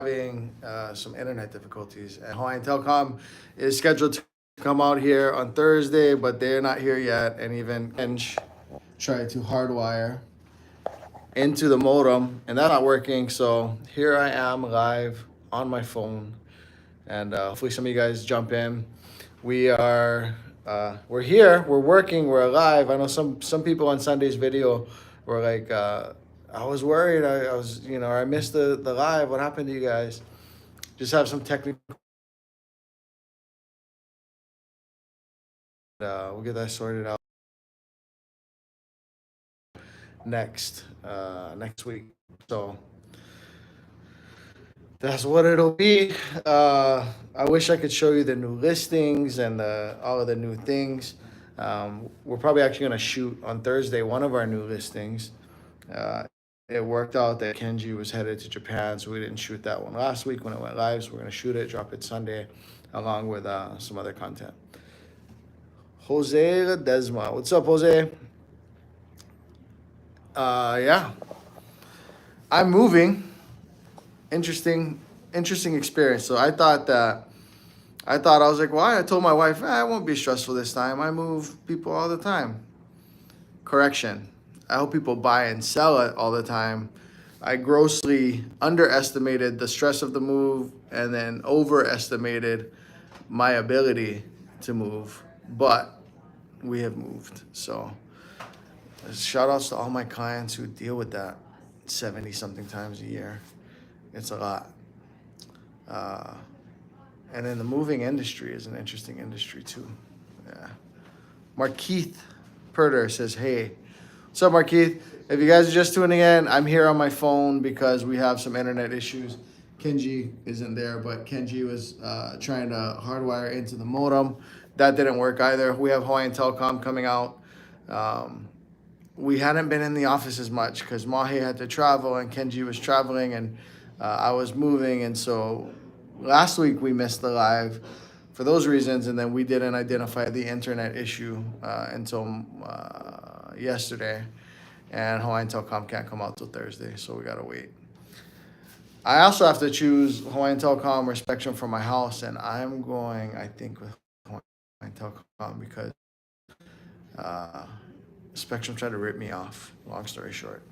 having some internet difficulties, and Hawaiian Telecom is scheduled to come out here on Thursday, but they're not here yet. And even Kench tried to hardwire into the modem, and that's not working. So here I am live on my phone, and hopefully some of you guys jump in. We're here, we're working, we're alive. I know some people on Sunday's video were like, I was worried. I was, I missed the live. What happened to you guys? Just have some technical. We'll get that sorted out next week. So that's what it'll be. I wish I could show you the new listings and all of the new things. We're probably actually going to shoot on Thursday one of our new listings. It worked out that Kenji was headed to Japan, so we didn't shoot that one last week when it went live. So we're going to shoot it, drop it Sunday, along with some other content. Jose Ledesma. What's up, Jose? Yeah. I'm moving. Interesting experience. So I was like, why? I told my wife, it won't be stressful this time. I move people all the time. Correction. I hope people buy and sell it all the time. I grossly underestimated the stress of the move and then overestimated my ability to move. But we have moved. So shout outs to all my clients who deal with that 70 something times a year. It's a lot. And then the moving industry is an interesting industry too. Yeah. Markeith Perder says, hey. What's up, Markeith? If you guys are just tuning in, I'm here on my phone because we have some internet issues. Kenji isn't there, but Kenji was trying to hardwire into the modem. That didn't work either. We have Hawaiian Telecom coming out. We hadn't been in the office as much because Mahi had to travel and Kenji was traveling and I was moving. And so last week we missed the live for those reasons. And then we didn't identify the internet issue until yesterday. And Hawaiian Telecom can't come out till Thursday, so we gotta wait. I also have to choose Hawaiian Telecom or Spectrum for my house, and I'm going, I think, with Hawaiian Telecom because Spectrum tried to rip me off. Long story short,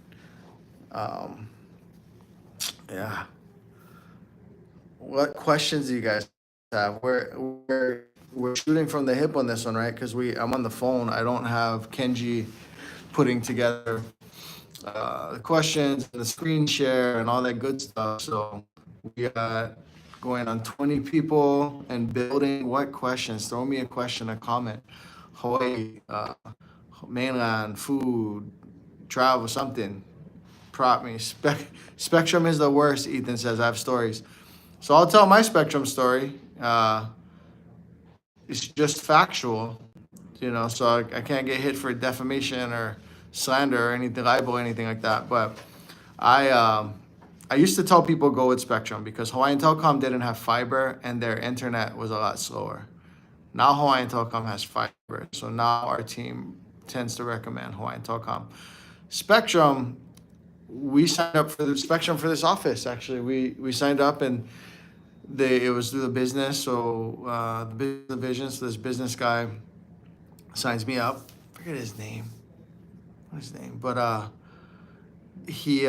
yeah. What questions do you guys have? We're shooting from the hip on this one, right? Because I'm on the phone. I don't have Kenji putting together the questions and the screen share and all that good stuff. So we got going on 20 people and building what questions? Throw me a question, a comment. Hawaii, mainland, food, travel, something. Prop me. Spectrum is the worst, Ethan says. I have stories. So I'll tell my Spectrum story. It's just factual, so I can't get hit for defamation or slander or anything, libel or anything like that. But I used to tell people go with Spectrum because Hawaiian Telecom didn't have fiber and their internet was a lot slower. Now Hawaiian Telecom has fiber, so now our team tends to recommend Hawaiian Telecom. Spectrum, we signed up for the Spectrum for this office. Actually, we signed up and it was through the business. So the business division, so this business guy signs me up. I forget his name. What's his name? But he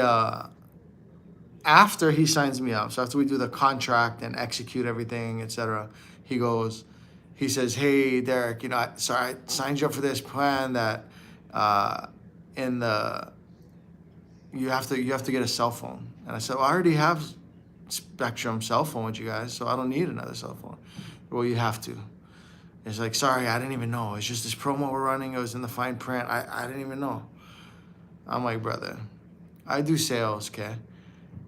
after he signs me up, so after we do the contract and execute everything, etc., he says, hey Derek, I signed you up for this plan that you have to get a cell phone. And I said, well, I already have Spectrum cell phone with you guys, so I don't need another cell phone. Well, you have to. It's like, sorry, I didn't even know. It's just this promo we're running. It was in the fine print. I didn't even know. I'm like, brother, I do sales, okay?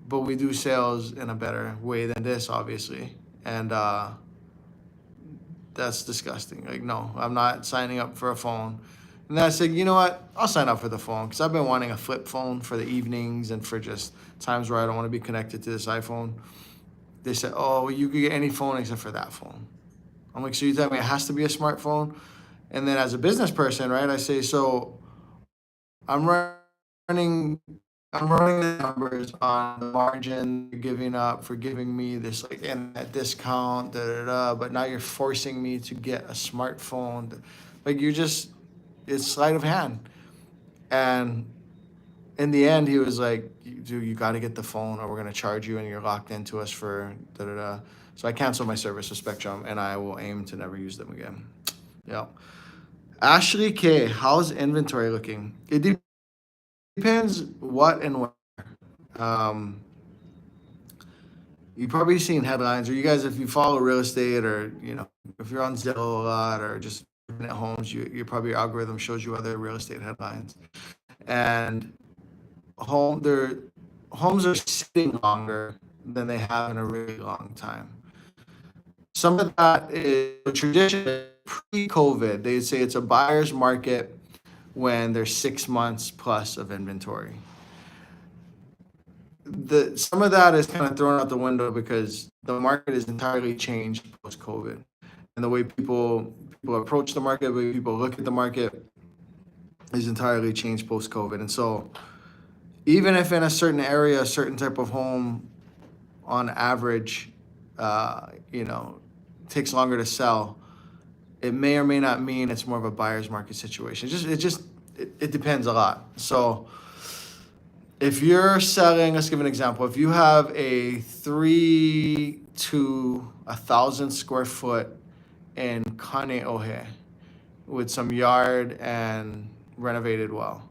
But we do sales in a better way than this, obviously. And that's disgusting. Like, no, I'm not signing up for a phone. And then I said, you know what? I'll sign up for the phone because I've been wanting a flip phone for the evenings and for just times where I don't want to be connected to this iPhone. They said, oh, you could get any phone except for that phone. I'm like, so you tell me it has to be a smartphone? And then as a business person, right, I say, so I'm running I'm running the numbers on the margin you're giving up for giving me this like internet discount, da da da. But now you're forcing me to get a smartphone. Like you're just, it's sleight of hand. And in the end, he was like, "Dude, you got to get the phone, or we're gonna charge you, and you're locked into us for da da da." So I canceled my service with Spectrum, and I will aim to never use them again. Yeah. Ashley K, how's inventory looking? It depends what and where. Um, you've probably seen headlines, or you guys, if you follow real estate, or if you're on Zillow a lot, or just looking at homes, you probably your algorithm shows you other real estate headlines, and their homes are sitting longer than they have in a really long time. Some of that is tradition pre-COVID. They'd say it's a buyer's market when there's 6 months plus of inventory. Some of that is kind of thrown out the window because the market has entirely changed post-COVID, and the way people approach the market, the way people look at the market, is entirely changed post-COVID. And so, even if in a certain area, a certain type of home, on average, takes longer to sell, it may or may not mean it's more of a buyer's market situation. It depends a lot. So if you're selling, let's give an example. If you have a 3 to 1,000 square foot in Kaneohe with some yard and renovated well,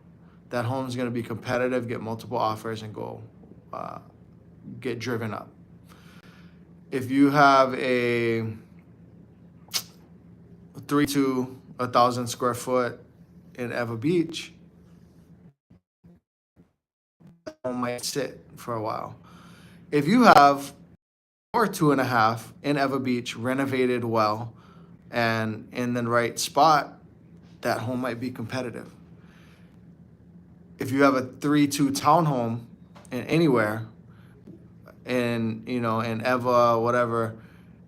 that home's going to be competitive, get multiple offers, and go get driven up. If you have a 3 to 1,000 square foot in Eva Beach, that home might sit for a while. If you have or 2.5 in Eva Beach, renovated well, and in the right spot, that home might be competitive. If you have a 3-2 townhome in anywhere, in Eva, whatever,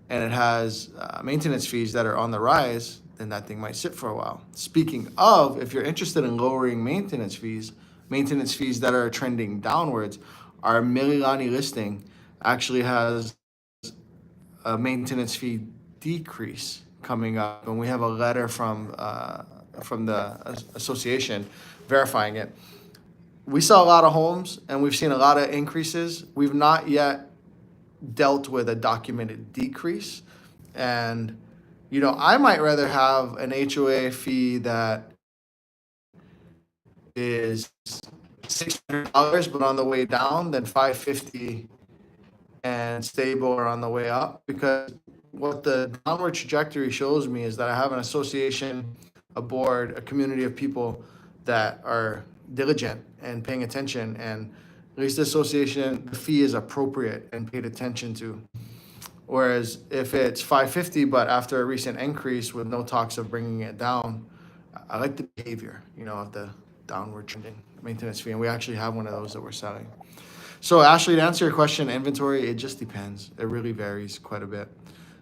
and it has maintenance fees that are on the rise, then that thing might sit for a while. Speaking of, if you're interested in lowering maintenance fees that are trending downwards, our Mililani listing actually has a maintenance fee decrease coming up, and we have a letter from the association verifying it. We saw a lot of homes, and we've seen a lot of increases. We've not yet dealt with a documented decrease. And, I might rather have an HOA fee that is $600, but on the way down, than $550 and stable or on the way up. Because what the downward trajectory shows me is that I have an association, a board, a community of people that are diligent and paying attention, and at least the association, the fee is appropriate and paid attention to. Whereas if it's $550, but after a recent increase with no talks of bringing it down, I like the behavior, of the downward trending maintenance fee, and we actually have one of those that we're selling. So Ashley, to answer your question, inventory, it just depends. It really varies quite a bit.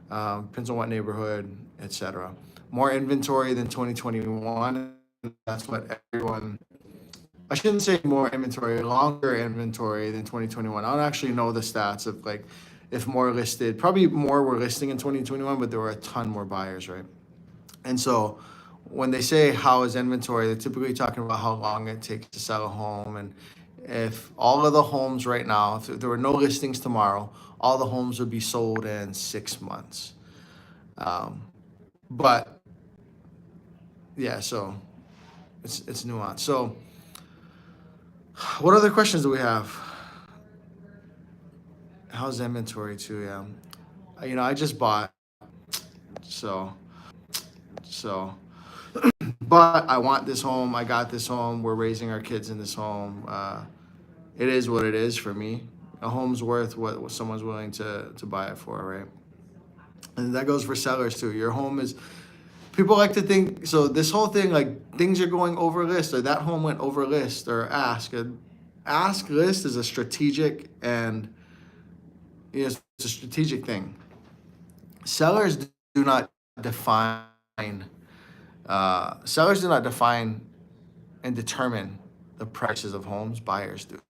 Depends on what neighborhood, etc. More inventory than 2021. That's what everyone. I shouldn't say more inventory, longer inventory than 2021. I don't actually know the stats of if more listed. Probably more were listing in 2021, but there were a ton more buyers, right? And so when they say how is inventory, they're typically talking about how long it takes to sell a home. And if all of the homes right now, if there were no listings tomorrow, all the homes would be sold in 6 months. But yeah, so it's nuanced. So what other questions do we have? How's inventory too? Yeah, I just bought, so but I want this home. I got this home. We're raising our kids in this home. It is what it is for me. A home's worth what someone's willing to buy it for, right? And that goes for sellers too. Your home is. People like to think, so this whole thing, things are going over list, or that home went over list, or ask. Ask list is a strategic, and it's a strategic thing. Sellers do not define and determine the prices of homes. Buyers do.